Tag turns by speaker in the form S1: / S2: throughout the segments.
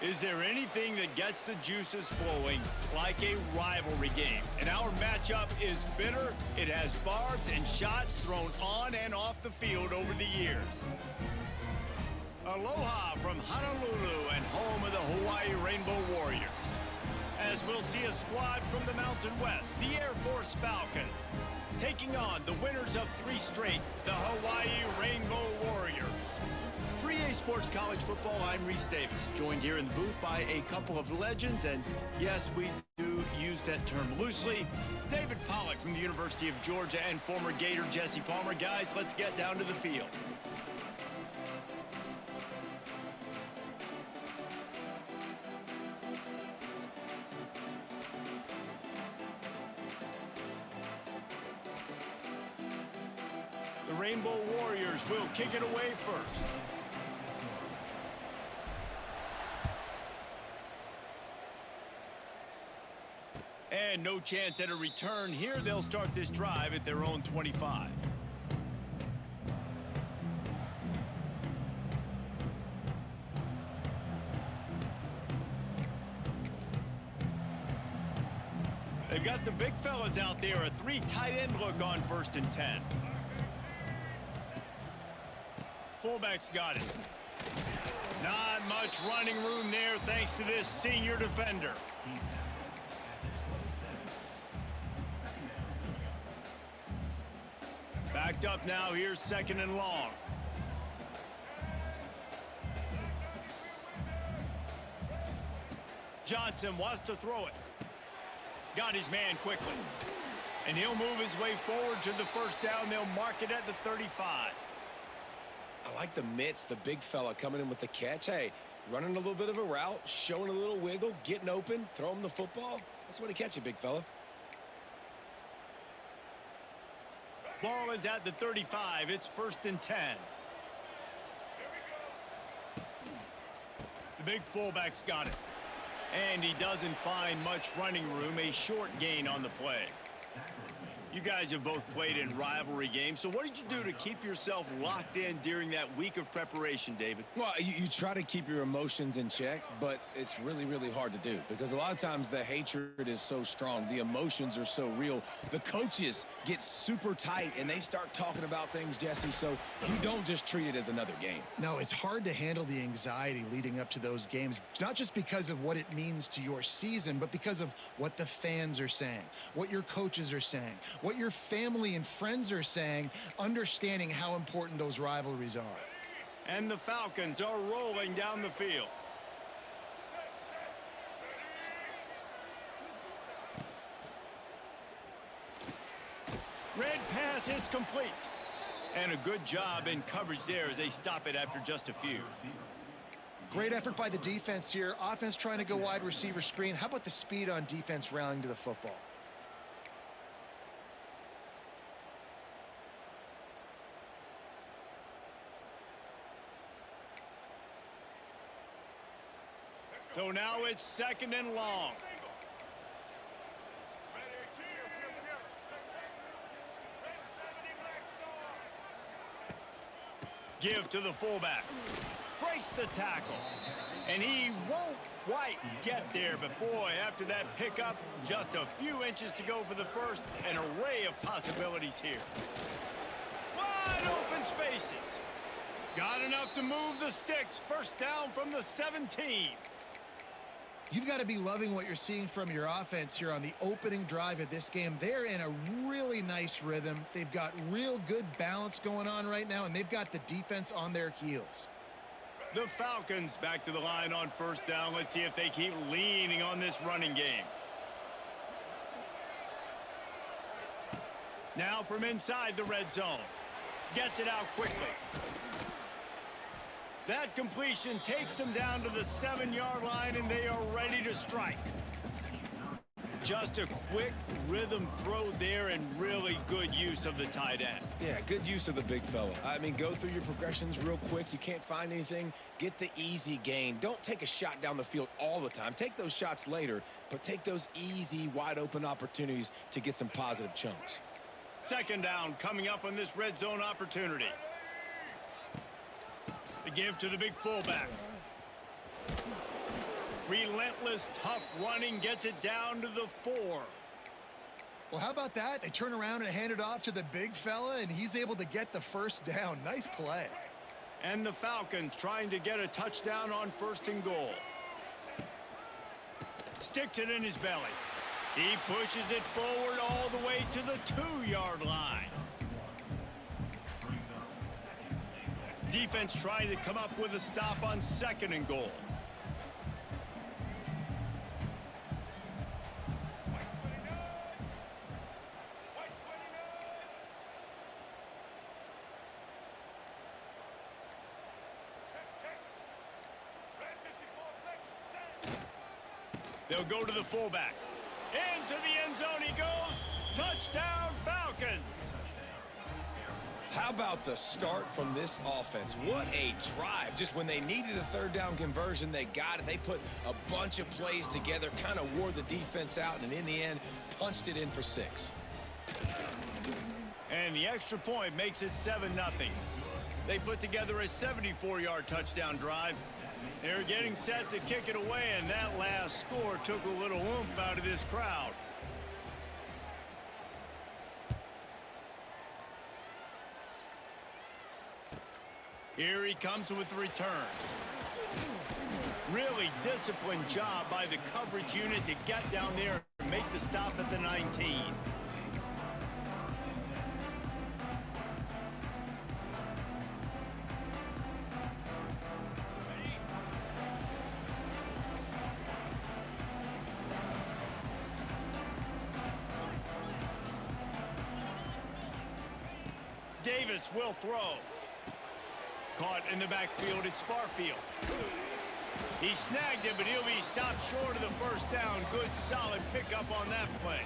S1: Is there anything that gets the juices flowing like a rivalry game? And our matchup is bitter. It has barbs and shots thrown on and off the field over the years. Aloha from Honolulu and home of the Hawaii Rainbow Warriors. As we'll see a squad from the Mountain West, the Air Force Falcons, taking on the winners of 3 straight, the Hawaii Rainbow Warriors. For EA Sports College Football, I'm Reese Davis, joined here in the booth by a couple of legends, and yes, we do use that term loosely. David Pollack from the University of Georgia and former Gator Jesse Palmer. Guys, let's get down to the field. The Rainbow Warriors will kick it away first. And no chance at a return here. They'll start this drive at their own 25. They've got the big fellas out there. A 3 tight end look on 1st and 10. Fullback's got it. Not much running room there thanks to this senior defender. Backed up now, here's 2nd and long. Johnson wants to throw it. Got his man quickly. And he'll move his way forward to the 1st down. They'll mark it at the 35.
S2: I like the mitts, the big fella coming in with the catch. Hey, running a little bit of a route, showing a little wiggle, getting open, throw him the football. That's what he catch it, big fella.
S1: Ball is at the 35. It's 1st and 10. The big fullback's got it. And he doesn't find much running room. A short gain on the play. You guys have both played in rivalry games, so what did you do to keep yourself locked in during that week of preparation, David?
S2: Well, you try to keep your emotions in check, but it's really, really hard to do because a lot of times the hatred is so strong. The emotions are so real. The coaches get super tight, and they start talking about things, Jesse, so you don't just treat it as another game.
S3: No, it's hard to handle the anxiety leading up to those games, not just because of what it means to your season, but because of what the fans are saying, what your coaches are saying, what your family and friends are saying, understanding how important those rivalries are.
S1: And the Falcons are rolling down the field. Red pass, it's complete. And a good job in coverage there as they stop it after just a few.
S3: Great effort by the defense here. Offense trying to go wide receiver screen. How about the speed on defense rallying to the football?
S1: So now it's 2nd and long. Give to the fullback. Breaks the tackle. And he won't quite get there, but boy, after that pickup, just a few inches to go for the first. An array of possibilities here. Wide open spaces. Got enough to move the sticks. 1st down from the 17.
S3: You've got to be loving what you're seeing from your offense here on the opening drive of this game. They're in a really nice rhythm. They've got real good balance going on right now, and they've got the defense on their heels.
S1: The Falcons back to the line on 1st down. Let's see if they keep leaning on this running game. Now from inside the red zone. Gets it out quickly. That completion takes them down to the 7-yard line, and they are ready to strike. Just a quick rhythm throw there and really good use of the tight end.
S2: Yeah, good use of the big fella. I mean, go through your progressions real quick. You can't find anything. Get the easy gain. Don't take a shot down the field all the time. Take those shots later, but take those easy, wide-open opportunities to get some positive chunks.
S1: 2nd down coming up on this red zone opportunity. The give to the big fullback. Relentless, tough running gets it down to the 4.
S3: Well, how about that? They turn around and hand it off to the big fella, and he's able to get the first down. Nice play.
S1: And the Falcons trying to get a touchdown on 1st and goal. Sticks it in his belly. He pushes it forward all the way to the 2-yard line. Defense trying to come up with a stop on 2nd and goal. They'll go to the fullback. Into the end zone he goes. Touchdown, Falcons.
S2: How about the start from this offense? What a drive. Just when they needed a 3rd down conversion, they got it. They put a bunch of plays together, kind of wore the defense out, and in the end, punched it in for 6.
S1: And the extra point makes it 7-0. They put together a 74-yard touchdown drive. They're getting set to kick it away, and that last score took a little oomph out of this crowd. Here he comes with the return. Really disciplined job by the coverage unit to get down there and make the stop at the 19. Davis will throw. Caught in the backfield, it's Barfield. He snagged it, but he'll be stopped short of the 1st down. Good, solid pickup on that play.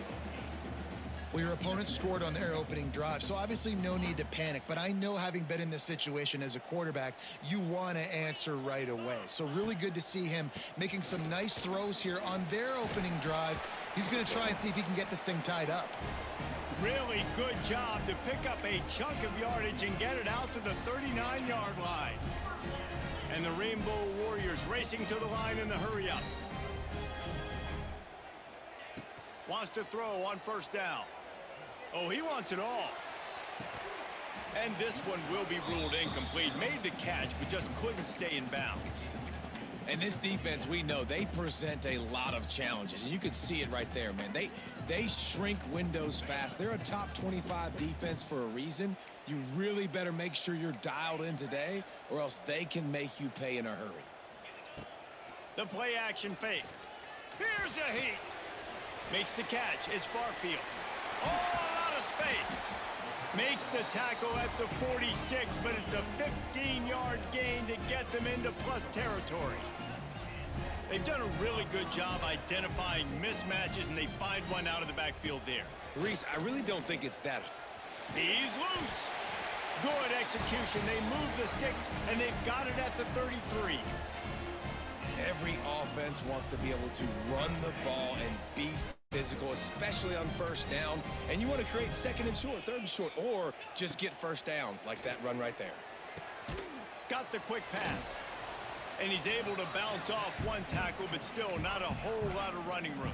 S3: Well, your opponent scored on their opening drive, so obviously no need to panic. But I know, having been in this situation as a quarterback, you want to answer right away. So really good to see him making some nice throws here on their opening drive. He's going to try and see if he can get this thing tied up.
S1: Really good job to pick up a chunk of yardage and get it out to the 39-yard line. And the Rainbow Warriors racing to the line in the hurry-up. Wants to throw on 1st down. Oh, he wants it all. And this one will be ruled incomplete. Made the catch, but just couldn't stay in bounds.
S2: And this defense, we know, they present a lot of challenges. And you can see it right there, man. They shrink windows fast. They're a top 25 defense for a reason. You really better make sure you're dialed in today, or else they can make you pay in a hurry.
S1: The play action fake. Here's a heat. Makes the catch. It's Barfield. Oh, a lot of space. Makes the tackle at the 46, but it's a 15-yard gain to get them into plus territory. They've done a really good job identifying mismatches, and they find one out of the backfield there.
S2: Reese, I really don't think it's that.
S1: He's loose. Good execution. They move the sticks, and they've got it at the 33.
S2: Every offense wants to be able to run the ball and be physical, especially on 1st down. And you want to create 2nd and short, 3rd and short, or just get 1st downs like that run right there.
S1: Got the quick pass. And he's able to bounce off one tackle, but still not a whole lot of running room.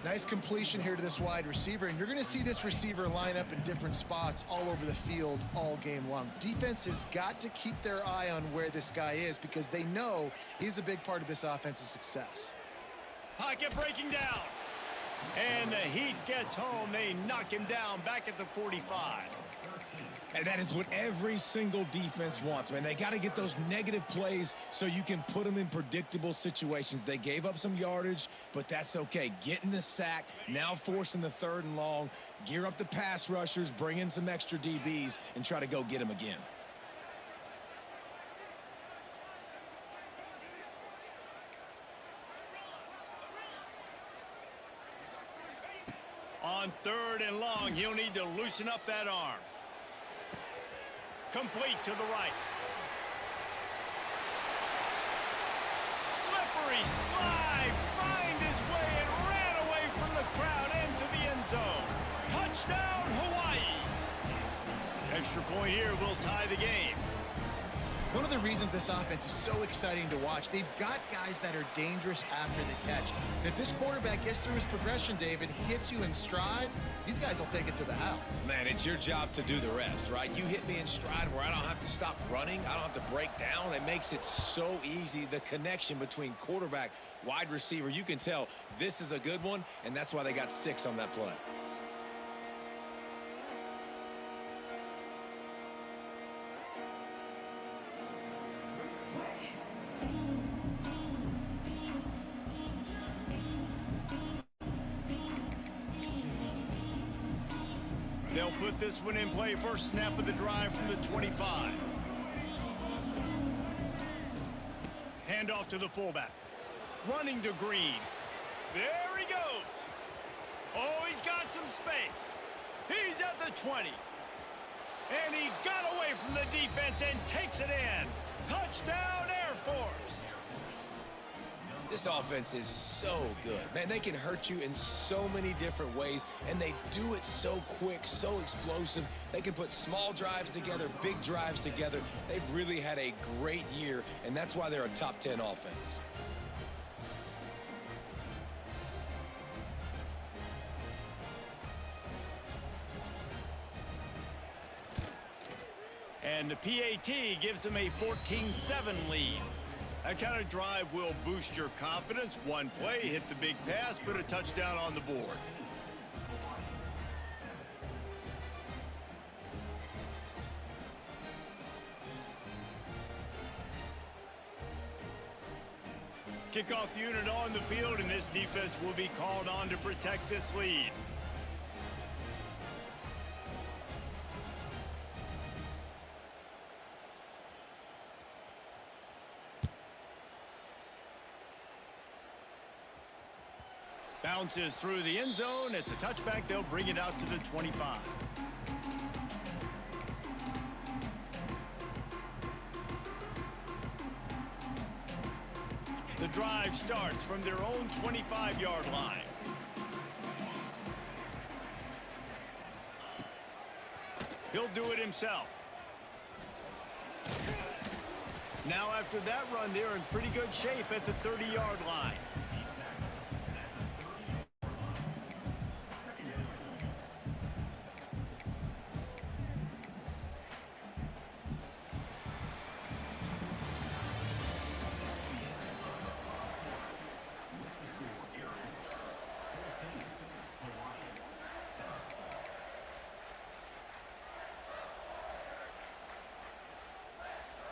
S3: Nice completion here to this wide receiver, and you're going to see this receiver line up in different spots all over the field all game long. Defense has got to keep their eye on where this guy is, because they know he's a big part of this offense's success.
S1: Pocket breaking down. And the Heat gets home. They knock him down back at the 45.
S2: And that is what every single defense wants, man. They got to get those negative plays so you can put them in predictable situations. They gave up some yardage, but that's okay. Getting the sack, now forcing the 3rd and long, gear up the pass rushers, bring in some extra DBs, and try to go get them again.
S1: On 3rd and long, he'll need to loosen up that arm. Complete to the right. Slippery slide, find his way and ran away from the crowd into the end zone. Touchdown, Hawaii. Extra point here will tie the game.
S3: One of the reasons this offense is so exciting to watch, they've got guys that are dangerous after the catch. And if this quarterback gets through his progression, David, hits you in stride, these guys will take it to the house.
S2: Man, it's your job to do the rest, right? You hit me in stride where I don't have to stop running. I don't have to break down. It makes it so easy. The connection between quarterback, wide receiver, you can tell this is a good one, and that's why they got 6 on that play.
S1: They'll put this one in play. First snap of the drive from the 25. Handoff to the fullback. Running to Green. There he goes. Oh, he's got some space. He's at the 20. And he got away from the defense and takes it in. Touchdown, Air Force.
S2: This offense is so good. Man, they can hurt you in so many different ways, and they do it so quick, so explosive. They can put small drives together, big drives together. They've really had a great year, and that's why they're a top 10 offense.
S1: And the PAT gives them a 14-7 lead. That kind of drive will boost your confidence. One play, hit the big pass, put a touchdown on the board. Kickoff unit on the field, and this defense will be called on to protect this lead. Bounces through the end zone. It's a touchback. They'll bring it out to the 25. The drive starts from their own 25-yard line. He'll do it himself. Now after that run, they're in pretty good shape at the 30-yard line.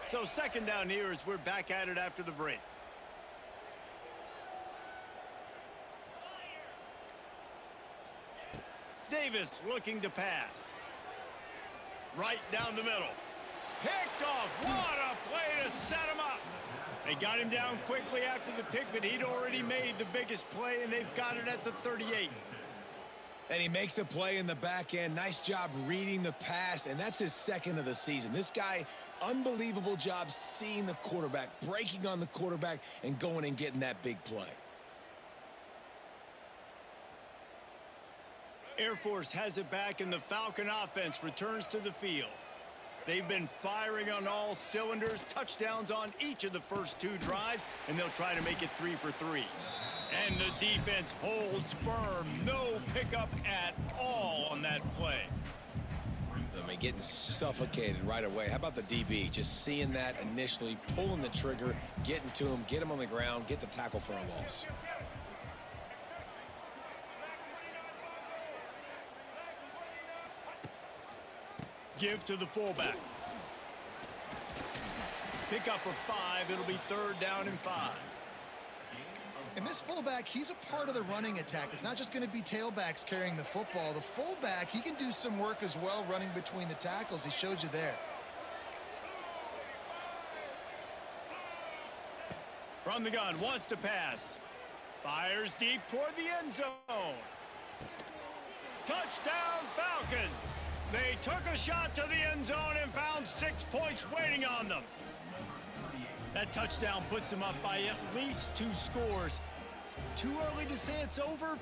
S1: So second down here as we're back at it after the break. Davis looking to pass. Right down the middle. Picked off. What a play to set him up. They got him down quickly after the pick, but he'd already made the biggest play, and they've got it at the 38.
S2: And he makes a play in the back end. Nice job reading the pass, and that's his second of the season. This guy, unbelievable job seeing the quarterback, breaking on the quarterback, and going and getting that big play.
S1: Air Force has it back, and the Falcon offense returns to the field. They've been firing on all cylinders, touchdowns on each of the first 2 drives, and they'll try to make it 3 for 3. And the defense holds firm. No pickup at all on that play.
S2: I mean, getting suffocated right away. How about the DB? Just seeing that initially, pulling the trigger, getting to him, get him on the ground, get the tackle for a loss.
S1: Give to the fullback. Pick up a 5. It'll be 3rd down and 5.
S3: And this fullback, he's a part of the running attack. It's not just going to be tailbacks carrying the football. The fullback, he can do some work as well running between the tackles. He showed you there.
S1: From the gun, wants to pass. Fires deep toward the end zone. Touchdown, Falcons. They took a shot to the end zone and found 6 points waiting on them. That touchdown puts them up by at least 2 scores. Too early to say it's over?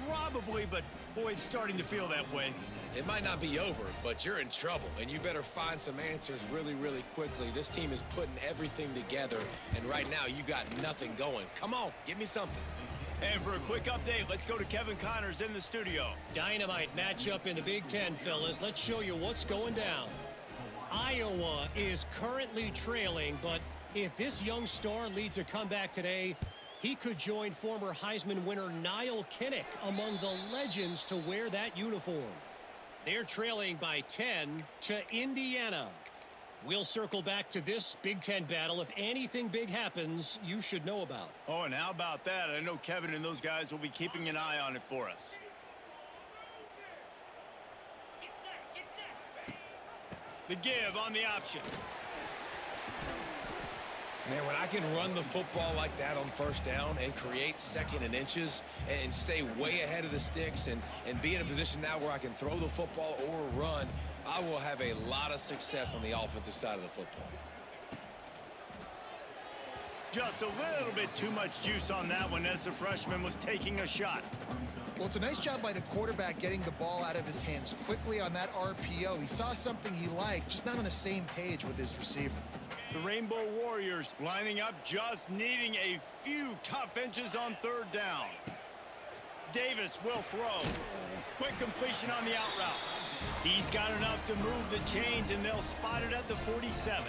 S1: Probably, but boy, it's starting to feel that way.
S2: It might not be over, but you're in trouble, and you better find some answers really, really quickly. This team is putting everything together, and right now you got nothing going. Come on, give me something.
S1: And for a quick update, let's go to Kevin Connors in the studio.
S4: Dynamite matchup in the Big Ten, fellas. Let's show you what's going down. Iowa is currently trailing, but if this young star leads a comeback today, he could join former Heisman winner Niall Kinnick among the legends to wear that uniform. They're trailing by 10 to Indiana. We'll circle back to this Big Ten battle. If anything big happens, you should know about.
S1: Oh, and how about that? I know Kevin and those guys will be keeping an eye on it for us. The give on the option.
S2: Man, when I can run the football like that on first down and create second and inches and stay way ahead of the sticks and be in a position now where I can throw the football or run, I will have a lot of success on the offensive side of the football.
S1: Just a little bit too much juice on that one as the freshman was taking a shot.
S3: Well, it's a nice job by the quarterback getting the ball out of his hands quickly on that RPO. He saw something he liked, just not on the same page with his receiver.
S1: The Rainbow Warriors lining up, just needing a few tough inches on third down. Davis will throw. Quick completion on the out route. He's got enough to move the chains, and they'll spot it at the 47.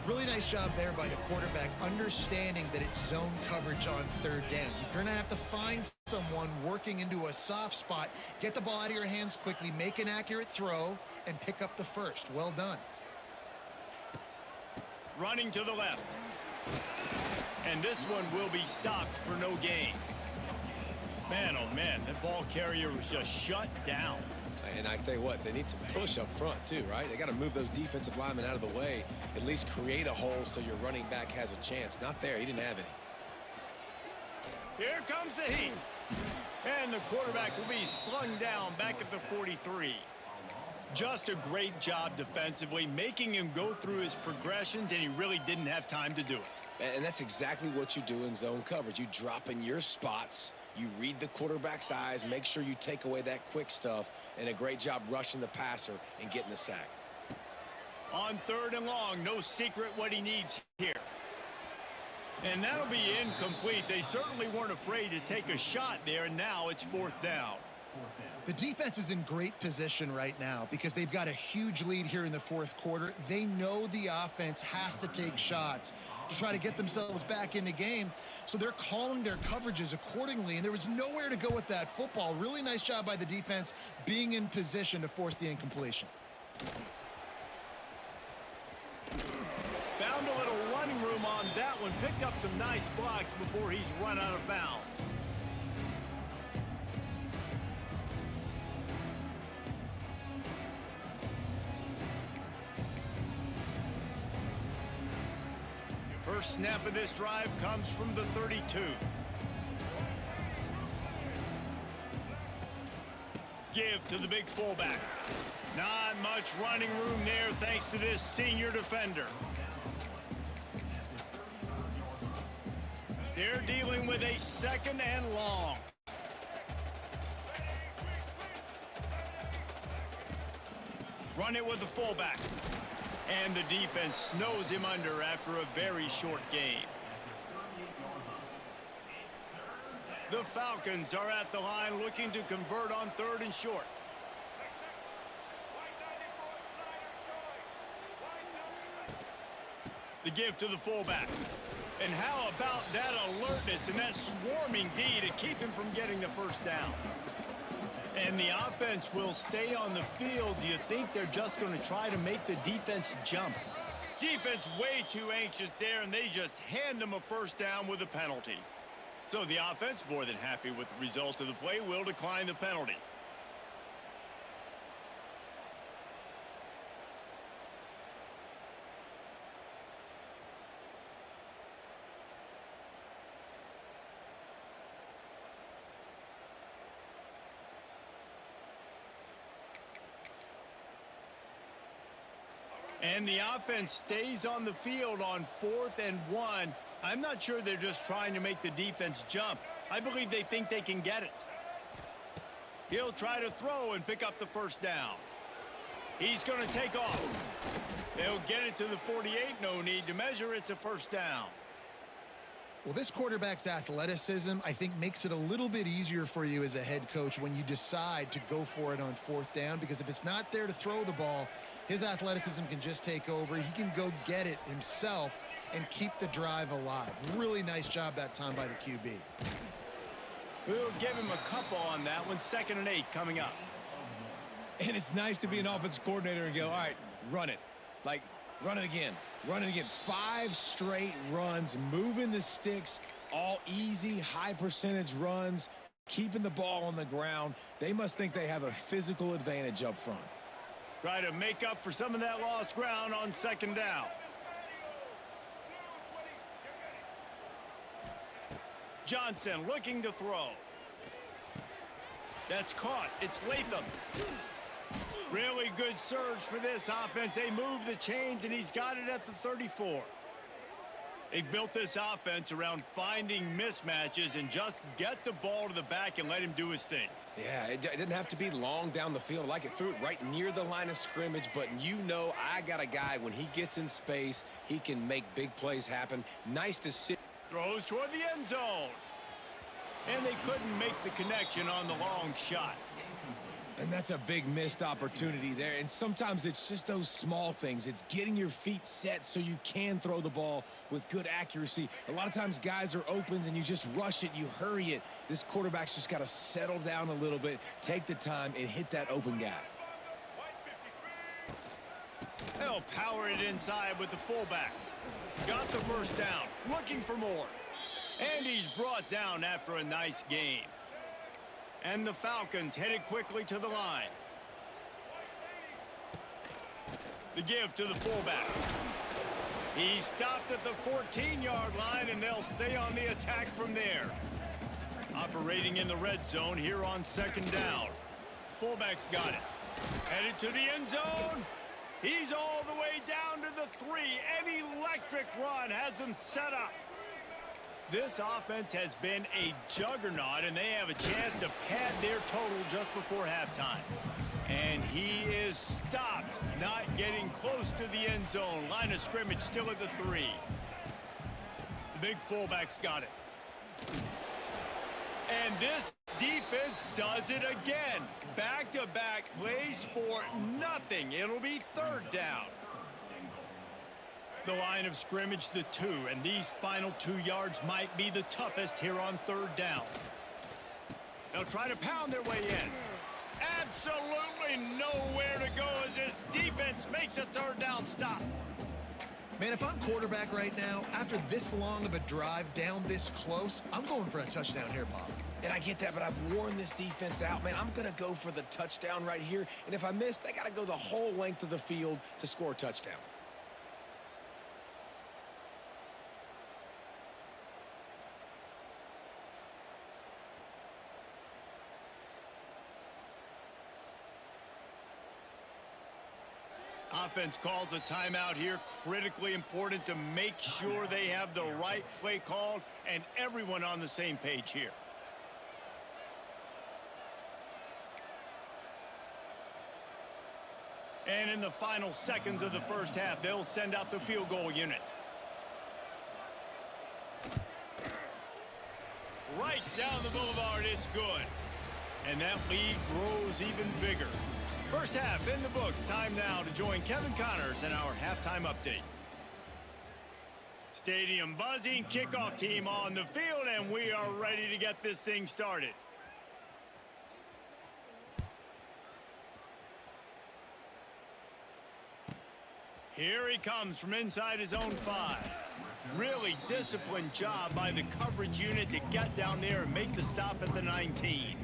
S3: Really nice job there by the quarterback, understanding that it's zone coverage on third down. You're going to have to find someone working into a soft spot, get the ball out of your hands quickly, make an accurate throw, and pick up the first. Well done.
S1: Running to the left. And this one will be stopped for no gain. Man, oh man, that ball carrier was just shut down.
S2: And I tell you what, they need some push up front too, right? They got to move those defensive linemen out of the way, at least create a hole so your running back has a chance. Not there. He didn't have any.
S1: Here comes the heat. And the quarterback will be slung down back at the 43. Just a great job defensively, making him go through his progressions, and he really didn't have time to do it.
S2: And that's exactly what you do in zone coverage. You drop in your spots, you read the quarterback's eyes, make sure you take away that quick stuff, and a great job rushing the passer and getting the sack.
S1: On third and long, no secret what he needs here. And that'll be incomplete. They certainly weren't afraid to take a shot there, and now it's fourth down.
S3: The defense is in great position right now because they've got a huge lead here in the fourth quarter. They know the offense has to take shots to try to get themselves back in the game, so they're calling their coverages accordingly, and there was nowhere to go with that football. Really nice job by the defense being in position to force the incompletion.
S1: Found a little running room on that one, picked up some nice blocks before he's run out of bounds. First snap of this drive comes from the 32. Give to the big fullback. Not much running room there thanks to this senior defender. They're dealing with a second and long. Run it with the fullback. And the defense snows him under after a very short game. The Falcons are at the line looking to convert on third and short. The give to the fullback. And how about that alertness and that swarming D to keep him from getting the first down? And the offense will stay on the field. Do you think they're just going to try to make the defense jump? Defense way too anxious there, and they just hand them a first down with a penalty. So the offense, more than happy with the result of the play, will decline the penalty. And the offense stays on the field on 4th and 1. I'm not sure they're just trying to make the defense jump. I believe they think they can get it. He'll try to throw and pick up the first down. He's going to take off. They'll get it to the 48. No need to measure. It's a first down.
S3: Well, this quarterback's athleticism, I think, makes it a little bit easier for you as a head coach when you decide to go for it on fourth down, because if it's not there to throw the ball, his athleticism can just take over. He can go get it himself and keep the drive alive. Really nice job that time by the QB.
S1: We'll give him a couple on that one. 2nd and 8 coming up.
S2: And it's nice to be an offensive coordinator and go, all right, run it. Like, run it again. Run it again. 5 straight runs, moving the sticks, all easy, high percentage runs, keeping the ball on the ground. They must think they have a physical advantage up front.
S1: Try to make up for some of that lost ground on 2nd down. Johnson looking to throw. That's caught. It's Latham. Really good surge for this offense. They move the chains, and he's got it at the 34. They've built this offense around finding mismatches and just get the ball to the back and let him do his thing.
S2: Yeah, it didn't have to be long down the field. Like, it threw it right near the line of scrimmage, but you know I got a guy, when he gets in space, he can make big plays happen. Nice to see.
S1: Throws toward the end zone. And they couldn't make the connection on the long shot.
S2: And that's a big missed opportunity there. And sometimes it's just those small things. It's getting your feet set so you can throw the ball with good accuracy. A lot of times guys are open and you just rush it, you hurry it. This quarterback's just got to settle down a little bit, take the time, and hit that open guy.
S1: They'll power it inside with the fullback. Got the first down, looking for more. And he's brought down after a nice gain. And the Falcons headed quickly to the line. The give to the fullback. He stopped at the 14-yard line, and they'll stay on the attack from there. Operating in the red zone here on 2nd down. Fullback's got it. Headed to the end zone. He's all the way down to the 3. An electric run has him set up. This offense has been a juggernaut, and they have a chance to pad their total just before halftime. And he is stopped, not getting close to the end zone. Line of scrimmage still at the 3. The big fullback's got it. And this defense does it again. Back-to-back plays for nothing. It'll be 3rd down. The line of scrimmage, the 2, and these final 2 yards might be the toughest here on 3rd down. They'll try to pound their way in. Absolutely nowhere to go as this defense makes a 3rd down stop.
S3: Man, if I'm quarterback right now, after this long of a drive down this close, I'm going for a touchdown here, Pop.
S2: And I get that, but I've worn this defense out, man. I'm going to go for the touchdown right here. And if I miss, they got to go the whole length of the field to score a touchdown.
S1: Offense calls a timeout here. Critically important to make sure they have the right play called and everyone on the same page here. And in the final seconds of the first half, they'll send out the field goal unit. Right down the boulevard, it's good. And that lead grows even bigger. First half in the books. Time now to join Kevin Connors in our halftime update. Stadium buzzing, kickoff team on the field, and we are ready to get this thing started. Here he comes from inside his own 5. Really disciplined job by the coverage unit to get down there and make the stop at the 19.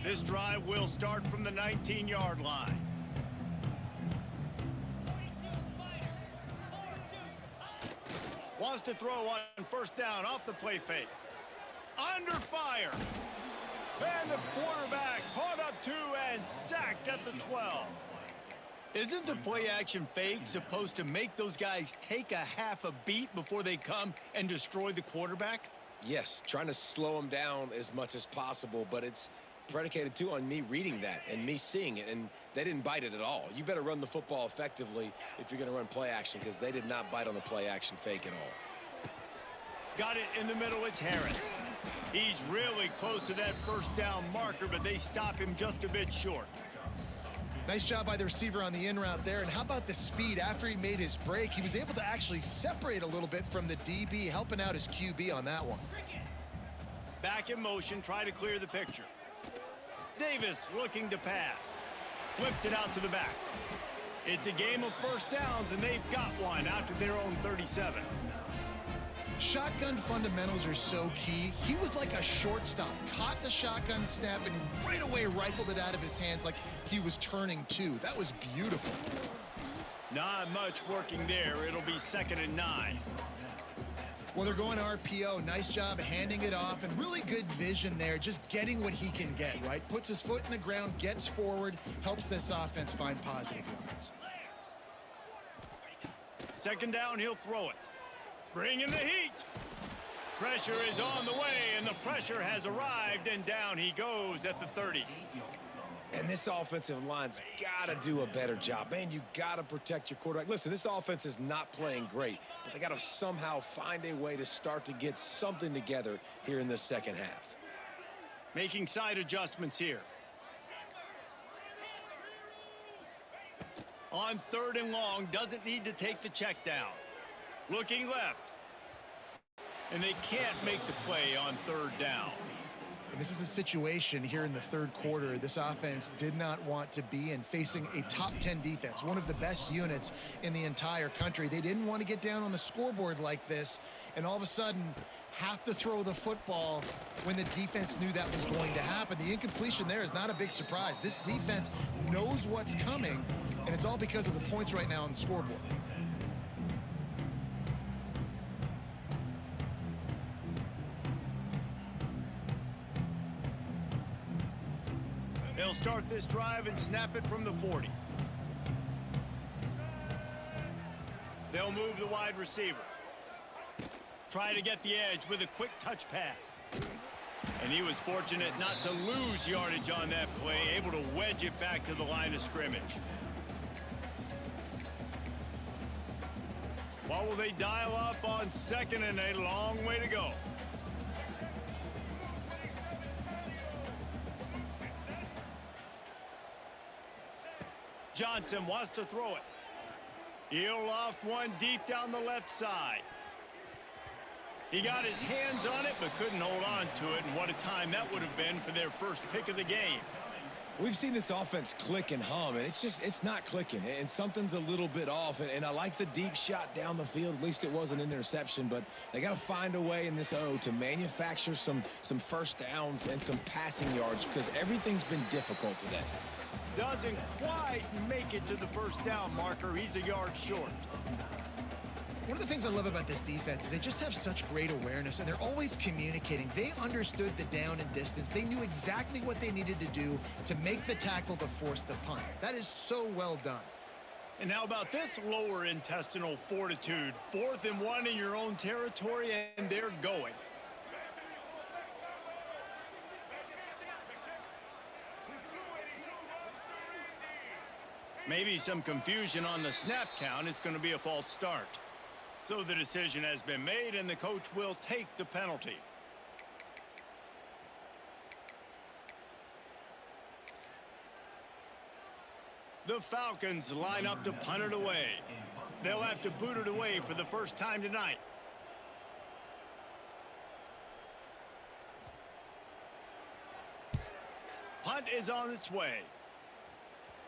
S1: This drive will start from the 19-yard line. Wants to throw on first down off the play fake. Under fire. And the quarterback caught up 2 and sacked at the 12. Isn't the play-action fake supposed to make those guys take a half a beat before they come and destroy the quarterback?
S2: Yes, trying to slow them down as much as possible, but it's predicated, too, on me reading that and me seeing it, and they didn't bite it at all. You better run the football effectively if you're going to run play-action, because they did not bite on the play-action fake at all.
S1: Got it in the middle. It's Harris. He's really close to that first down marker, but they stop him just a bit short.
S3: Nice job by the receiver on the in route there. And how about the speed? After he made his break, he was able to actually separate a little bit from the DB, helping out his QB on that one.
S1: Back in motion, try to clear the picture. Davis looking to pass. Flips it out to the back. It's a game of first downs, and they've got one out to their own 37.
S3: Shotgun fundamentals are so key. He was like a shortstop, caught the shotgun snap and right away rifled it out of his hands like he was turning two. That was beautiful.
S1: Not much working there. It'll be 2nd and 9.
S3: Well, they're going RPO. Nice job handing it off and really good vision there, just getting what he can get, right? Puts his foot in the ground, gets forward, helps this offense find positive yards.
S1: 2nd down, he'll throw it. Bring in the heat. Pressure is on the way, and the pressure has arrived, and down he goes at the 30.
S2: And this offensive line's got to do a better job. Man, you got to protect your quarterback. Listen, this offense is not playing great, but they got to somehow find a way to start to get something together here in the second half.
S1: Making side adjustments here. On 3rd and long, doesn't need to take the check down. Looking left. And they can't make the play on 3rd down.
S3: This is a situation here in the 3rd quarter this offense did not want to be in, facing a top 10 defense, one of the best units in the entire country. They didn't want to get down on the scoreboard like this and all of a sudden have to throw the football when the defense knew that was going to happen. The incompletion there is not a big surprise. This defense knows what's coming, and it's all because of the points right now on the scoreboard.
S1: They'll start this drive and snap it from the 40. They'll move the wide receiver. Try to get the edge with a quick touch pass. And he was fortunate not to lose yardage on that play, able to wedge it back to the line of scrimmage. What will they dial up on 2nd and a long way to go? Johnson wants to throw it. He'll loft one deep down the left side. He got his hands on it, but couldn't hold on to it. And what a time that would have been for their first pick of the game.
S2: We've seen this offense click and hum, and it's not clicking, and something's a little bit off. And I like the deep shot down the field. At least it wasn't an interception, but they got to find a way in this to manufacture some first downs and some passing yards, because everything's been difficult today.
S1: Doesn't quite make it to the first down marker. He's a yard short.
S3: One of the things I love about this defense is they just have such great awareness, and they're always communicating. They understood the down and distance. They knew exactly what they needed to do to make the tackle to force the punt. That is so well done.
S1: And how about this lower intestinal fortitude? 4th and 1 in your own territory, and they're going. Maybe some confusion on the snap count. It's going to be a false start. So the decision has been made, and the coach will take the penalty. The Falcons line up to punt it away. They'll have to boot it away for the first time tonight. Punt is on its way.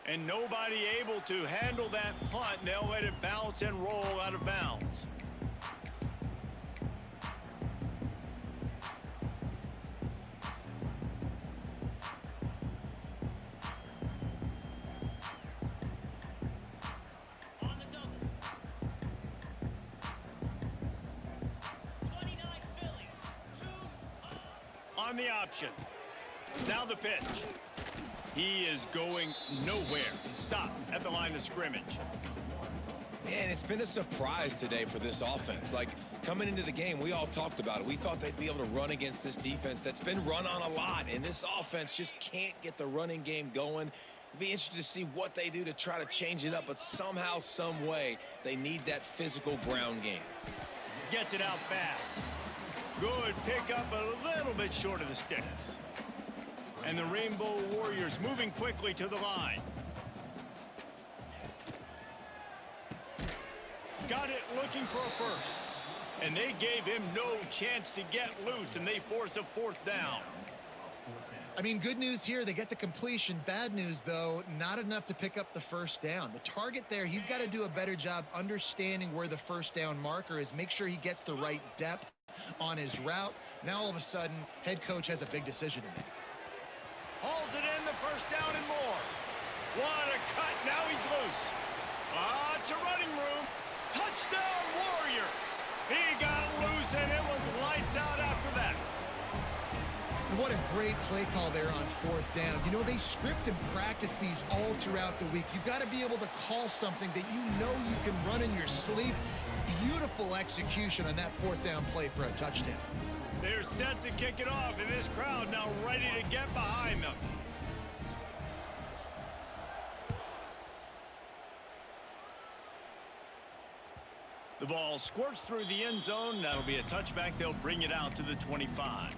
S1: And nobody able to handle that punt. They'll let it bounce and roll out of bounds.
S5: On the double. 29 Philly.
S1: On the option. Now the pitch. He is going nowhere. Stop at the line of scrimmage.
S2: And it's been a surprise today for this offense. Like, coming into the game, we all talked about it. We thought they'd be able to run against this defense that's been run on a lot, and this offense just can't get the running game going. It'll be interesting to see what they do to try to change it up, but somehow, some way, they need that physical ground game.
S1: Gets it out fast. Good pickup, a little bit short of the sticks. And the Rainbow Warriors moving quickly to the line. Got it looking for a first. And they gave him no chance to get loose, and they force a fourth down.
S3: I mean, good news here, they get the completion. Bad news, though, not enough to pick up the first down. The target there, he's got to do a better job understanding where the first down marker is, make sure he gets the right depth on his route. Now, all of a sudden, head coach has a big decision to make.
S1: Hauls it in, the first down and more. What a cut, now he's loose. It's a running room. Touchdown, Warriors. He got loose, and it was lights out after that.
S3: What a great play call there on fourth down. You know, they script and practice these all throughout the week. You've got to be able to call something that you know you can run in your sleep. Beautiful execution on that fourth down play for a touchdown.
S1: They're set to kick it off, and this crowd now ready to get behind them. The ball squirts through the end zone. That'll be a touchback. They'll bring it out to the 25.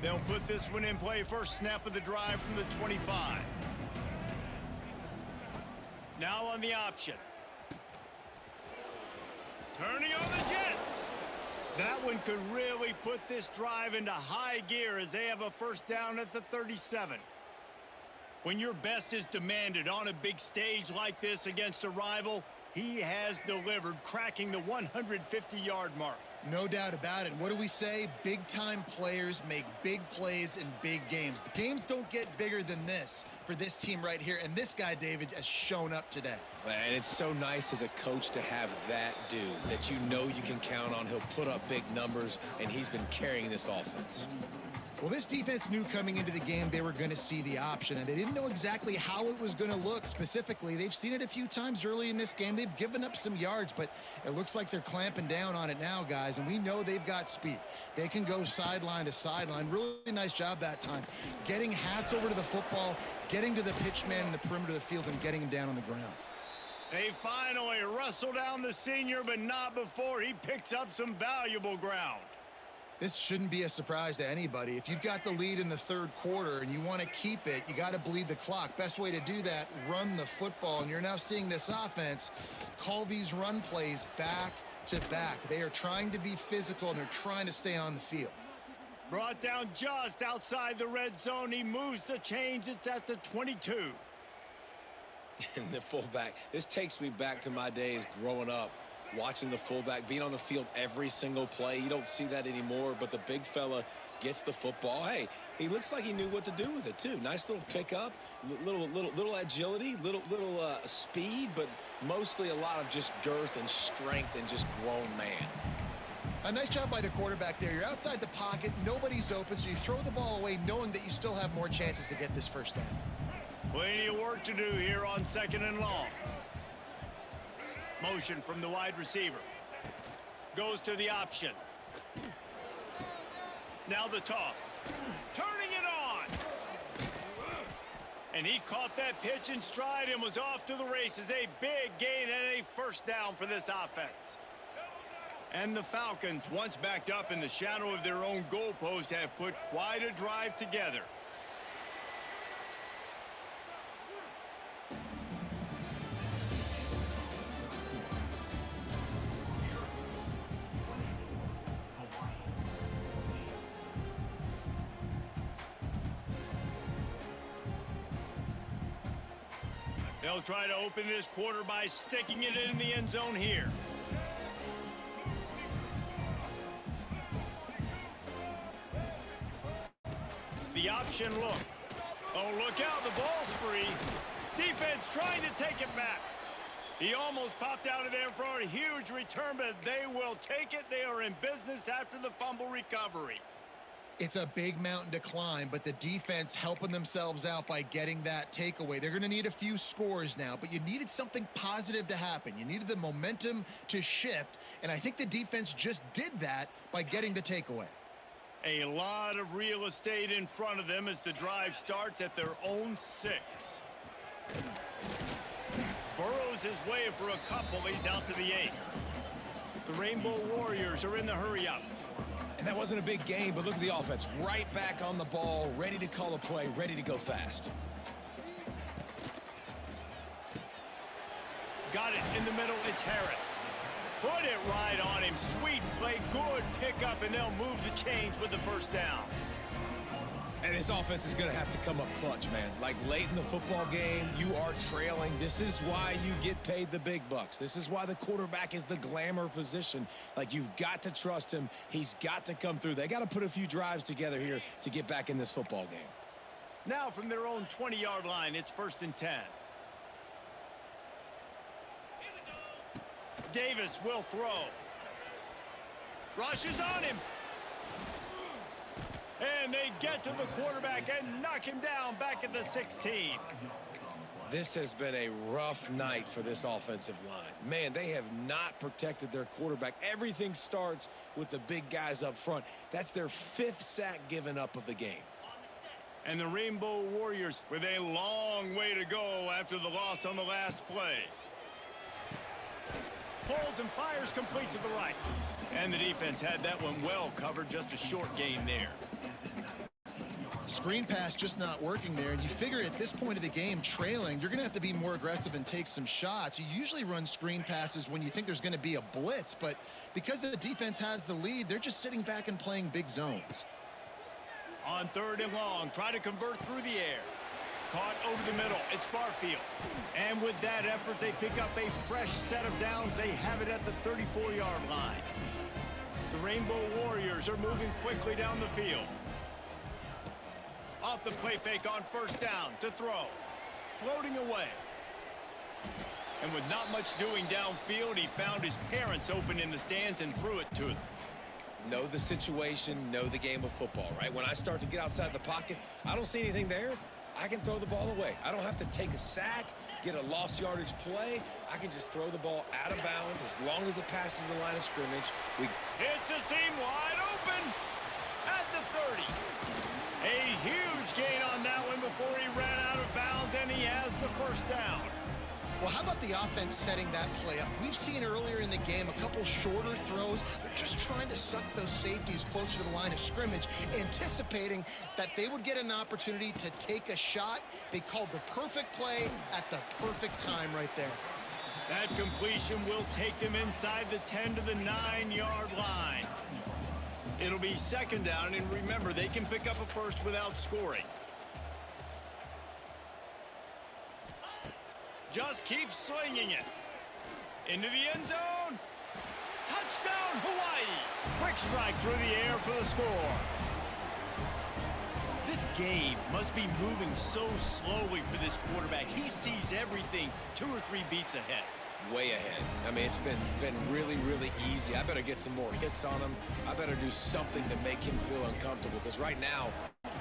S1: They'll put this one in play. First snap of the drive from the 25. Now on the option. Turning on the Jets. That one could really put this drive into high gear as they have a first down at the 37. When your best is demanded on a big stage like this against a rival, he has delivered, cracking the 150-yard mark.
S3: No doubt about it. What do we say? Big-time players make big plays in big games. The games don't get bigger than this for this team right here, and this guy, David, has shown up today.
S2: And it's so nice as a coach to have that dude that you know you can count on. He'll put up big numbers, and he's been carrying this offense.
S3: Well, this defense knew coming into the game they were going to see the option, and they didn't know exactly how it was going to look specifically. They've seen it a few times early in this game. They've given up some yards, but it looks like they're clamping down on it now, guys, and we know they've got speed. They can go sideline to sideline. Really nice job that time. Getting hats over to the football, getting to the pitch man in the perimeter of the field, and getting him down on the ground.
S1: They finally wrestle down the senior, but not before he picks up some valuable ground.
S3: This shouldn't be a surprise to anybody. If you've got the lead in the third quarter and you want to keep it, you got to bleed the clock. Best way to do that, run the football. And you're now seeing this offense call these run plays back to back. They are trying to be physical, and they're trying to stay on the field.
S1: Brought down just outside the red zone. He moves the chains. It's at the 22.
S2: And the fullback, this takes me back to my days growing up, watching the fullback being on the field every single play. You don't see that anymore, but the big fella gets the football. Hey, he looks like he knew what to do with it too. Nice little pickup, little agility, little speed, but mostly a lot of just girth and strength and just grown man.
S3: A nice job by the quarterback there. You're outside the pocket, nobody's open, so you throw the ball away knowing that you still have more chances to get this first down.
S1: Plenty of work to do here on 2nd and long. Motion from the wide receiver. Goes to the option. Now the toss. Turning it on. And he caught that pitch in stride and was off to the races. A big gain and a first down for this offense. And the Falcons, once backed up in the shadow of their own goalpost, have put quite a drive together. They'll try to open this quarter by sticking it in the end zone here. The option look. Oh, look out, the ball's free. Defense trying to take it back. He almost popped out of there for a huge return, but they will take it. They are in business after the fumble recovery.
S3: It's a big mountain to climb, but the defense helping themselves out by getting that takeaway. They're going to need a few scores now, but you needed something positive to happen. You needed the momentum to shift, and I think the defense just did that by getting the takeaway.
S1: A lot of real estate in front of them as the drive starts at their own 6. Burrows his way for a couple. He's out to the 8. The Rainbow Warriors are in the hurry-up.
S2: And that wasn't a big game, but look at the offense. Right back on the ball, ready to call a play, ready to go fast.
S1: Got it in the middle. It's Harris. Put it right on him. Sweet play. Good pickup, and they'll move the chains with the first down.
S2: And his offense is going to have to come up clutch, man. Like late in the football game, you are trailing. This is why you get paid the big bucks. This is why the quarterback is the glamour position. Like, you've got to trust him. He's got to come through. They got to put a few drives together here to get back in this football game.
S1: Now from their own 20-yard line, it's 1st and 10. Davis will throw. Rush is on him. And they get to the quarterback and knock him down back at the 16.
S2: This has been a rough night for this offensive line. Man, they have not protected their quarterback. Everything starts with the big guys up front. That's their 5th sack given up of the game.
S1: And the Rainbow Warriors with a long way to go after the loss on the last play. Pulls and fires complete to the right. And the defense had that one well covered. Just a short gain there.
S3: Screen pass just not working there, and you figure at this point of the game, trailing, you're going to have to be more aggressive and take some shots. You usually run screen passes when you think there's going to be a blitz, but because the defense has the lead, they're just sitting back and playing big zones.
S1: On 3rd and long, try to convert through the air. Caught over the middle. It's Barfield. And with that effort, they pick up a fresh set of downs. They have it at the 34-yard line. The Rainbow Warriors are moving quickly down the field. Off the play fake on 1st down to throw. Floating away. And with not much doing downfield, he found his parents open in the stands and threw it to them.
S2: Know the situation, know the game of football, right? When I start to get outside the pocket, I don't see anything there. I can throw the ball away. I don't have to take a sack, get a lost yardage play. I can just throw the ball out of bounds as long as it passes the line of scrimmage.
S1: Hits a seam wide open at the 30. A huge gain on that one before he ran out of bounds, and he has the 1st down.
S3: Well, how about the offense setting that play up? We've seen earlier in the game a couple shorter throws. They're just trying to suck those safeties closer to the line of scrimmage, anticipating that they would get an opportunity to take a shot. They called the perfect play at the perfect time right there.
S1: That completion will take them inside the 10 to the 9-yard line. It'll be 2nd down, and remember, they can pick up a first without scoring. Just keep slinging it. Into the end zone. Touchdown, Hawaii. Quick strike through the air for the score. This game must be moving so slowly for this quarterback. He sees everything 2 or 3 beats ahead.
S2: Way ahead. I mean, it's been really, really easy. I better get some more hits on him. I better do something to make him feel uncomfortable, because right now,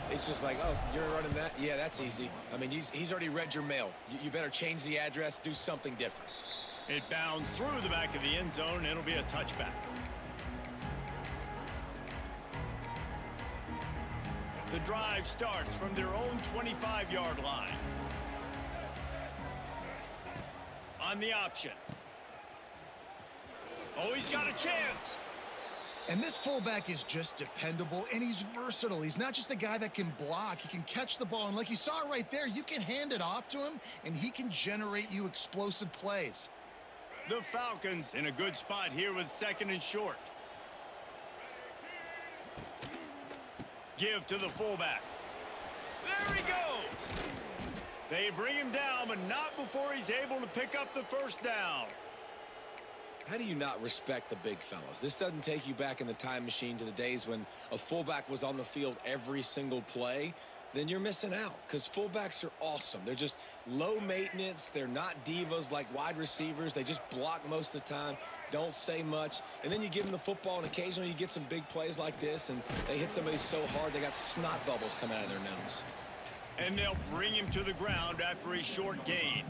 S2: it's just like, oh, you're running that? Yeah, that's easy. I mean, he's already read your mail. You better change the address, do something different.
S1: It bounds through the back of the end zone. It'll be a touchback. The drive starts from their own 25-yard line. On the option. Oh, he's got a chance.
S3: And this fullback is just dependable, and he's versatile. He's not just a guy that can block. He can catch the ball, and like you saw right there, you can hand it off to him, and he can generate you explosive plays.
S1: The Falcons in a good spot here with 2nd and short. Give to the fullback. There he goes. They bring him down, but not before he's able to pick up the 1st down.
S2: How do you not respect the big fellas? This doesn't take you back in the time machine to the days when a fullback was on the field every single play. then you're missing out because fullbacks are awesome. They're just low maintenance. They're not divas like wide receivers. They just block most of the time, don't say much. And then you give them the football, and occasionally you get some big plays like this, and they hit somebody so hard they got snot bubbles coming out of their nose.
S1: And they'll bring him to the ground after a short gain.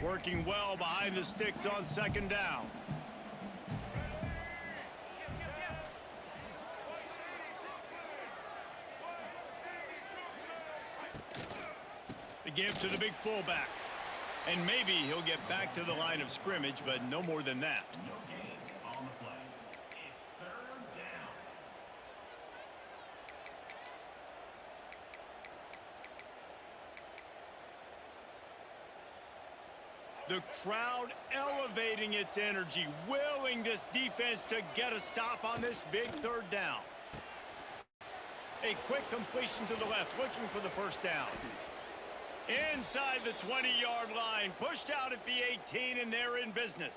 S1: Working well behind the sticks on second down. The give to the big fullback. And maybe he'll get back to the line of scrimmage, but no more than that. The crowd elevating its energy, willing this defense to get a stop on this big third down. A quick completion to the left, looking for the first down. Inside the 20-yard line, pushed out at the 18, and they're in business.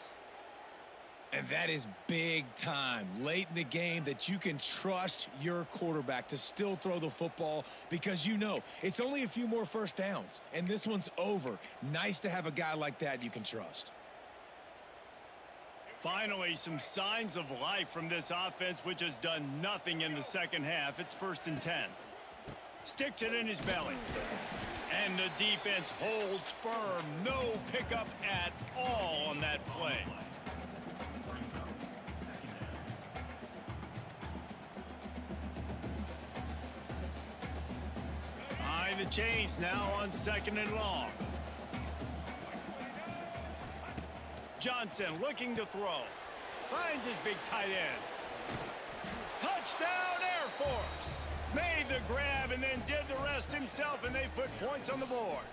S2: And that is big time late in the game that you can trust your quarterback to still throw the football because you know it's only a few more first downs, and this one's over. Nice to have a guy like that you can trust.
S1: Finally, some signs of life from this offense, which has done nothing in the second half. It's 1st and 10. Sticks it in his belly. And the defense holds firm. No pickup at all on that play. Behind the chains now on 2nd and long. Johnson looking to throw. Finds his big tight end. Touchdown, Air Force. Made the grab and then did the rest himself, and they put points on the board.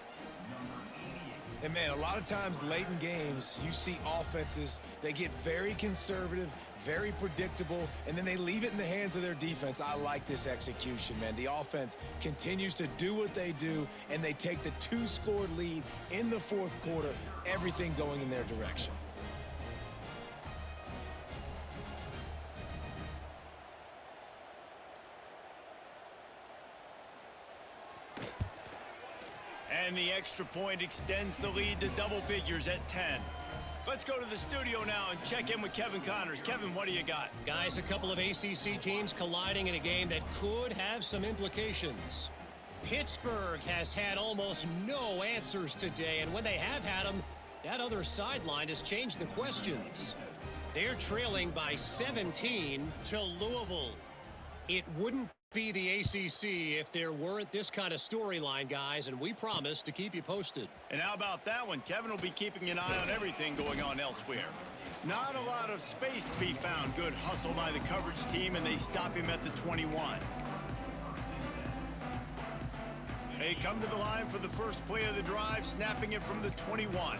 S2: And, man, a lot of times late in games, you see offenses, they get very conservative, very predictable, and then they leave it in the hands of their defense. I like this execution, man. The offense continues to do what they do, and they take the 2-score lead in the 4th quarter, everything going in their direction.
S1: And the extra point extends the lead to double figures at 10. Let's go to the studio now and check in with Kevin Connors. Kevin, what do you got?
S4: Guys, a couple of ACC teams colliding in a game that could have some implications. Pittsburgh has had almost no answers today, and when they have had them, that other sideline has changed the questions. They're trailing by 17 to Louisville. It wouldn't be the ACC if there weren't this kind of storyline, guys, and we promise to keep you posted.
S1: And how about that one? Kevin will be keeping an eye on everything going on elsewhere. Not a lot of space to be found. Good hustle by the coverage team, and they stop him at the 21. They come to the line for the first play of the drive, snapping it from the 21.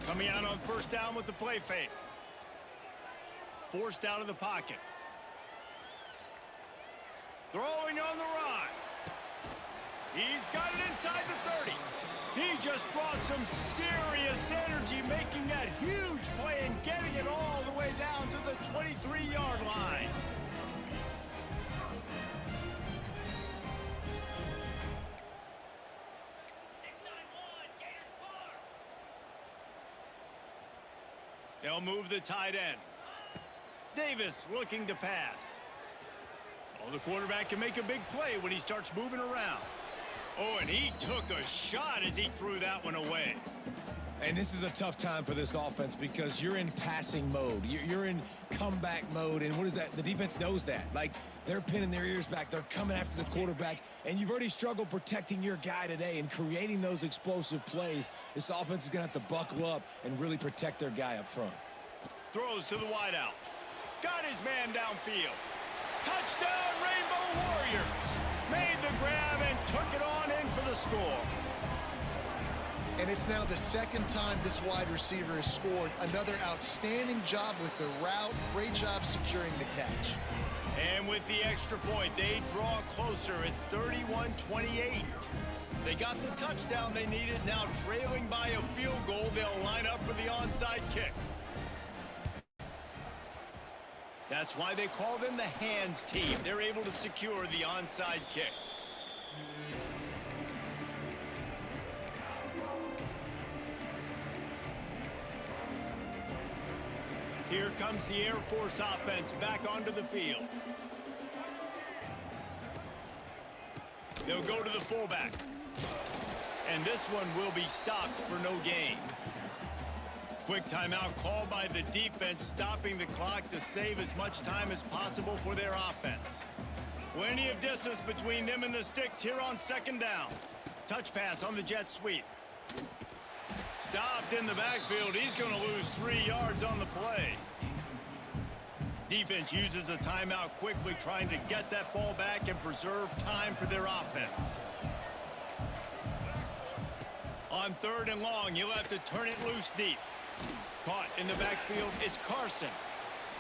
S1: Coming out on first down with the play fake. Forced out of the pocket. Throwing on the run. He's got it inside the 30. He just brought some serious energy, making that huge play and getting it all the way down to the 23-yard line. They'll move the tight end. Davis looking to pass. Oh, the quarterback can make a big play when he starts moving around. Oh, and he took a shot as he threw that one away.
S2: And this is a tough time for this offense because you're in passing mode. You're in comeback mode, and what is that? The defense knows that. Like, they're pinning their ears back. They're coming after the quarterback, and you've already struggled protecting your guy today and creating those explosive plays. This offense is going to have to buckle up and really protect their guy up front.
S1: Throws to the wideout. Got his man downfield. Touchdown, Rainbow Warriors. Made the grab and took it on in for the score.
S3: And it's now the second time this wide receiver has scored. Another outstanding job with the route. Great job securing the catch.
S1: And with the extra point, they draw closer. It's 31-28. They got the touchdown they needed. Now trailing by a field goal, they'll line up for the onside kick. That's why they call them the hands team. They're able to secure the onside kick. Here comes the Air Force offense back onto the field. They'll go to the fullback. And this one will be stopped for no gain. Quick timeout called by the defense, stopping the clock to save as much time as possible for their offense. Plenty of distance between them and the sticks here on second down. Touch pass on the jet sweep. Stopped in the backfield. He's going to lose 3 yards on the play. Defense uses a timeout quickly, trying to get that ball back and preserve time for their offense. On 3rd and long, you'll have to turn it loose deep. Caught in the backfield, it's Carson.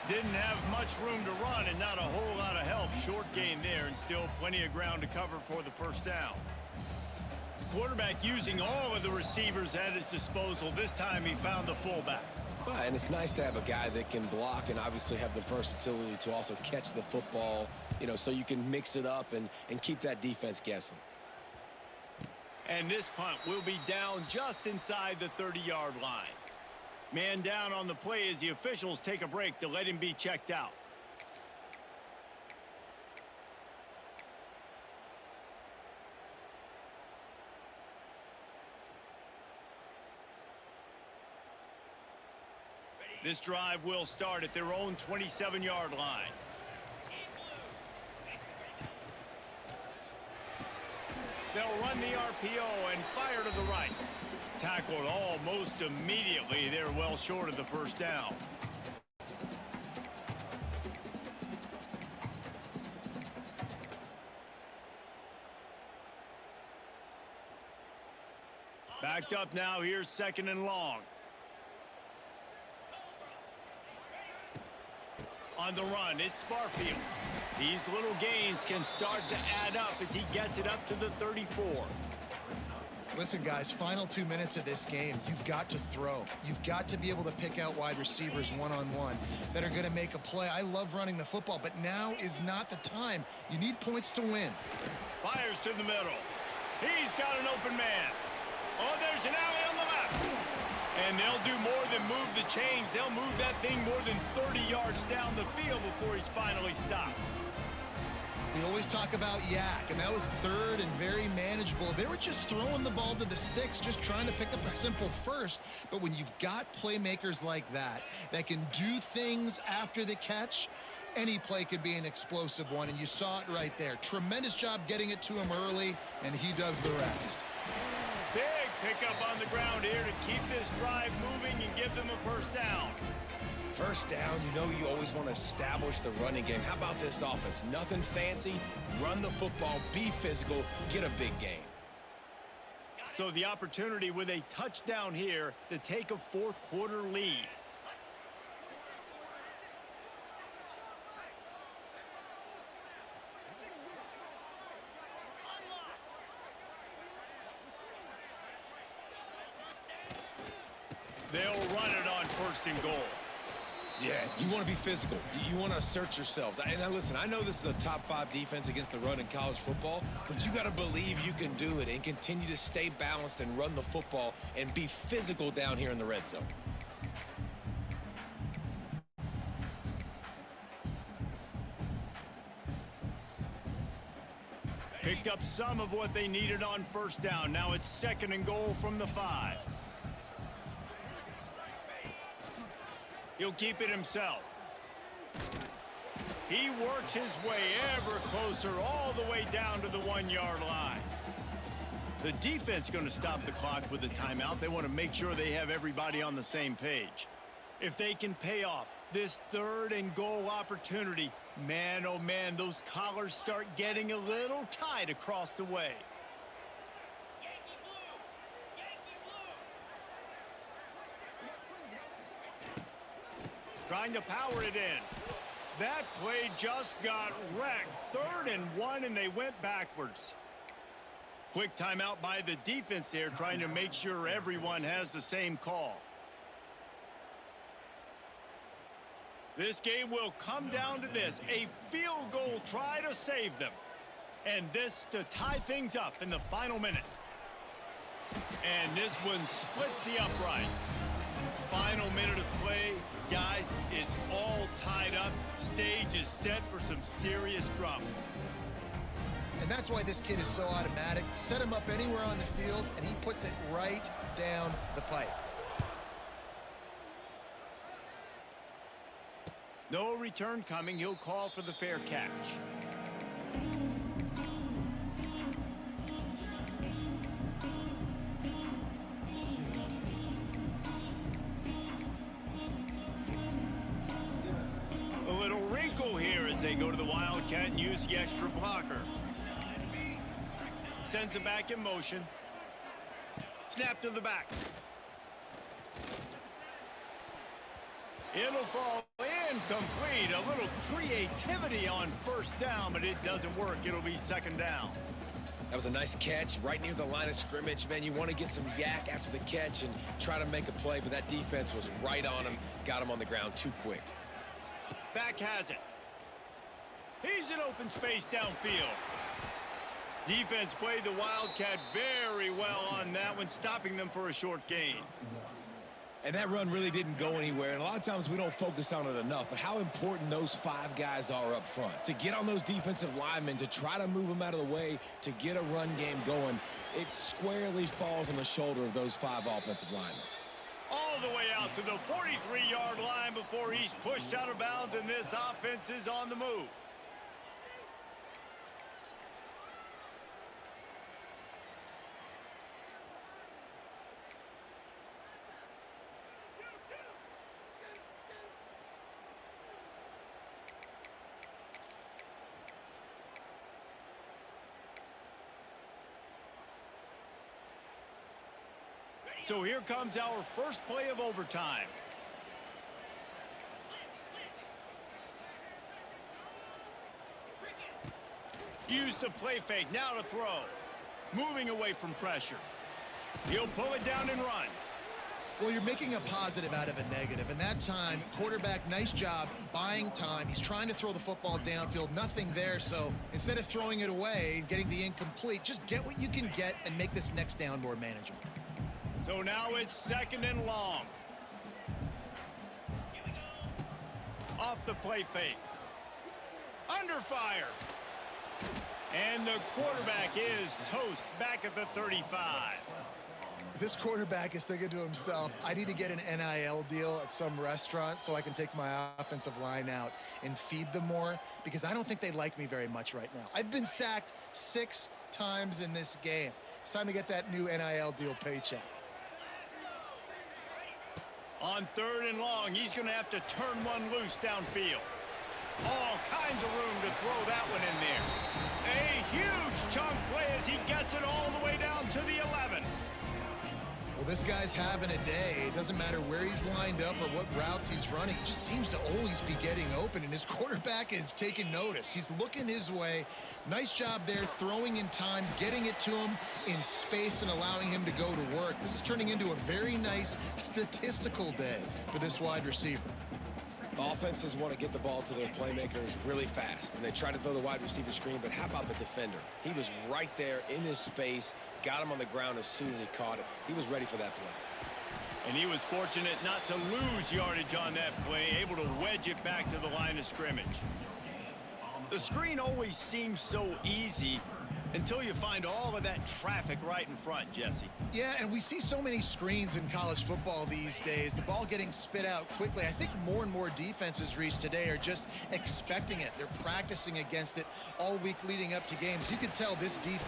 S1: Didn't have much room to run and not a whole lot of help. Short gain there and still plenty of ground to cover for the first down. Quarterback using all of the receivers at his disposal. This time he found the fullback.
S2: And it's nice to have a guy that can block and obviously have the versatility to also catch the football, so you can mix it up and keep that defense guessing.
S1: And this punt will be down just inside the 30-yard line. Man down on the play as the officials take a break to let him be checked out. This drive will start at their own 27-yard line. They'll run the RPO and fire to the right. Tackled almost immediately. They're well short of the first down. Backed up now. Here's 2nd and long. On the run, it's Barfield. These little gains can start to add up as he gets it up to the 34.
S3: Listen, guys, final 2 minutes of this game, you've got to throw. You've got to be able to pick out wide receivers one-on-one that are going to make a play. I love running the football, but now is not the time. You need points to win.
S1: Fires to the middle. He's got an open man. Oh, there's an alley on the left. And they'll do more than move the chains. They'll move that thing more than 30 yards down the field before he's finally stopped.
S3: We always talk about yak, and that was 3rd and very manageable. They were just throwing the ball to the sticks, just trying to pick up a simple first. But when you've got playmakers like that can do things after the catch, any play could be an explosive one, and you saw it right there. Tremendous job getting it to him early, and he does the rest.
S1: Big pickup on the ground here to keep this drive moving and give them a first down.
S2: First down, you always want to establish the running game. How about this offense? Nothing fancy. Run the football, be physical, get a big gain.
S1: So the opportunity with a touchdown here to take a 4th quarter lead. They'll run it on 1st and goal.
S2: Yeah, you want to be physical. You want to assert yourselves. And now listen, I know this is a top 5 defense against the run in college football, but you got to believe you can do it and continue to stay balanced and run the football and be physical down here in the red zone.
S1: Picked up some of what they needed on 1st down. Now it's 2nd and goal from the 5. He'll keep it himself. He works his way ever closer all the way down to the 1-yard line. The defense going to stop the clock with a timeout. They want to make sure they have everybody on the same page. If they can pay off this 3rd and goal opportunity, man, oh man, those collars start getting a little tight across the way. Trying to power it in. That play just got wrecked. 3rd and 1, and they went backwards. Quick timeout by the defense there, trying to make sure everyone has the same call. This game will come down to this, a field goal try to save them. And this to tie things up in the final minute. And this one splits the uprights. Final minute of play. Guys, it's all tied up. Stage is set for some serious drama.
S3: And that's why this kid is so automatic. Set him up anywhere on the field, and he puts it right down the pipe.
S1: No return coming. He'll call for the fair catch. A little wrinkle here as they go to the Wildcat and use the extra blocker. Sends it back in motion. Snap to the back. It'll fall incomplete. A little creativity on first down, but it doesn't work. It'll be second down.
S2: That was a nice catch right near the line of scrimmage. Man, you want to get some yak after the catch and try to make a play, but that defense was right on him. Got him on the ground too quick.
S1: Back has it. He's in open space downfield. Defense played the Wildcat very well on that one, stopping them for a short gain.
S2: And that run really didn't go anywhere. And a lot of times we don't focus on it enough, but how important those 5 guys are up front. To get on those defensive linemen, to try to move them out of the way, to get a run game going, it squarely falls on the shoulder of those 5 offensive linemen.
S1: All the way out to the 43-yard line before he's pushed out of bounds, and this offense is on the move. So here comes our first play of overtime. Use the play fake, now to throw. Moving away from pressure. He'll pull it down and run.
S3: Well, you're making a positive out of a negative. And that time, quarterback, nice job buying time. He's trying to throw the football downfield, nothing there. So instead of throwing it away, getting the incomplete, just get what you can get and make this next down more manageable.
S1: So now it's second and long. Off the play fake. Under fire. And the quarterback is toast back at the 35.
S3: This quarterback is thinking to himself, I need to get an NIL deal at some restaurant so I can take my offensive line out and feed them more, because I don't think they like me very much right now. I've been sacked 6 times in this game. It's time to get that new NIL deal paycheck.
S1: On third and long, he's going to have to turn one loose downfield. All kinds of room to throw that one in there. A huge chunk play as he gets it all the way down to the 11.
S3: Well, this guy's having a day. It doesn't matter where he's lined up or what routes he's running. He just seems to always be getting open, and his quarterback is taking notice. He's looking his way. Nice job there, throwing in time, getting it to him in space and allowing him to go to work. This is turning into a very nice statistical day for this wide receiver.
S2: Offenses want to get the ball to their playmakers really fast, and they try to throw the wide receiver screen, but how about the defender? He was right there in his space, got him on the ground as soon as he caught it. He was ready for that play.
S1: And he was fortunate not to lose yardage on that play, able to wedge it back to the line of scrimmage. The screen always seems so easy until you find all of that traffic right in front, Jesse.
S3: Yeah, and we see so many screens in college football these days. The ball getting spit out quickly. I think more and more defenses, Reese, today are just expecting it. They're practicing against it all week leading up to games. You can tell this defense.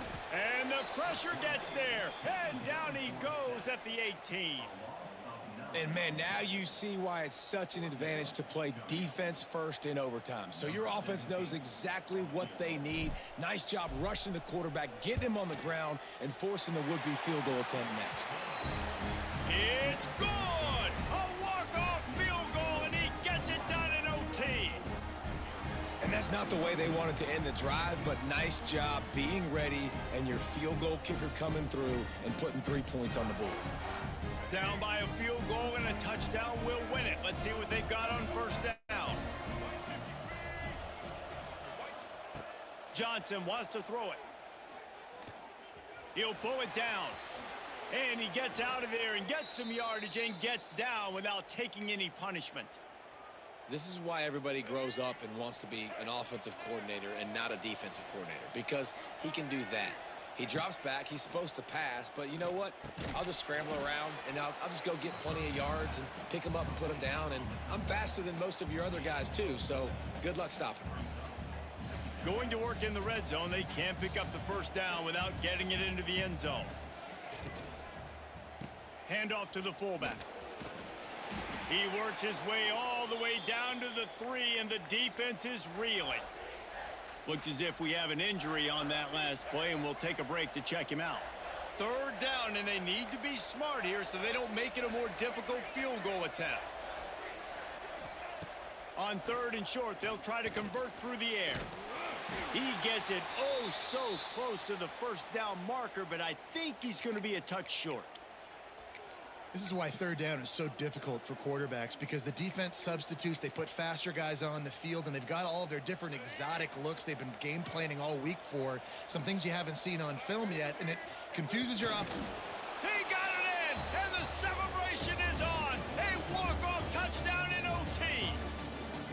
S1: And the pressure gets there. And down he goes at the 18.
S2: And, man, now you see why it's such an advantage to play defense first in overtime. So your offense knows exactly what they need. Nice job rushing the quarterback, getting him on the ground, and forcing the would-be field goal attempt next.
S1: It's good! A walk-off field goal, and he gets it done in OT.
S2: And that's not the way they wanted to end the drive, but nice job being ready and your field goal kicker coming through and putting 3 points on the board.
S1: Down by a field goal and a touchdown will win it. Let's see what they've got on first down. Johnson wants to throw it. He'll pull it down. And he gets out of there and gets some yardage and gets down without taking any punishment.
S2: This is why everybody grows up and wants to be an offensive coordinator and not a defensive coordinator, because he can do that. He drops back. He's supposed to pass, but you know what? I'll just scramble around, and I'll just go get plenty of yards and pick him up and put him down, and I'm faster than most of your other guys, too, so good luck stopping him.
S1: Going to work in the red zone, they can't pick up the first down without getting it into the end zone. Handoff to the fullback. He works his way all the way down to the 3, and the defense is reeling. Looks as if we have an injury on that last play, and we'll take a break to check him out. Third down, and they need to be smart here so they don't make it a more difficult field goal attempt. On 3rd and short, they'll try to convert through the air. He gets it oh so close to the first down marker, but I think he's going to be a touch short.
S3: This is why 3rd down is so difficult for quarterbacks, because the defense substitutes. They put faster guys on the field, and they've got all of their different exotic looks they've been game planning all week for. Some things you haven't seen on film yet, and it confuses your offense.
S1: He got it in, and the celebration is on. A walk-off touchdown in OT.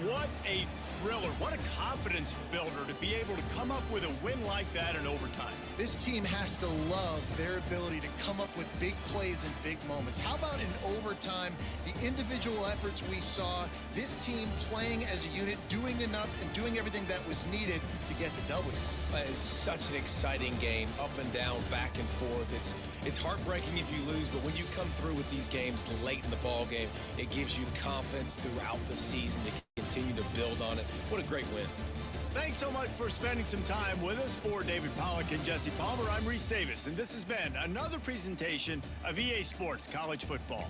S1: What a thriller. What a confidence builder to be able to come up with a win like that in overtime.
S3: This team has to love their ability to come up with big plays in big moments. How about in overtime, the individual efforts we saw, this team playing as a unit, doing enough and doing everything that was needed to get the W.
S2: It's such an exciting game, up and down, back and forth. It's heartbreaking if you lose, but when you come through with these games late in the ball game, it gives you confidence throughout the season to continue to build on it. What a great win.
S1: Thanks so much for spending some time with us. For David Pollack and Jesse Palmer, I'm Reese Davis, and this has been another presentation of EA Sports College Football.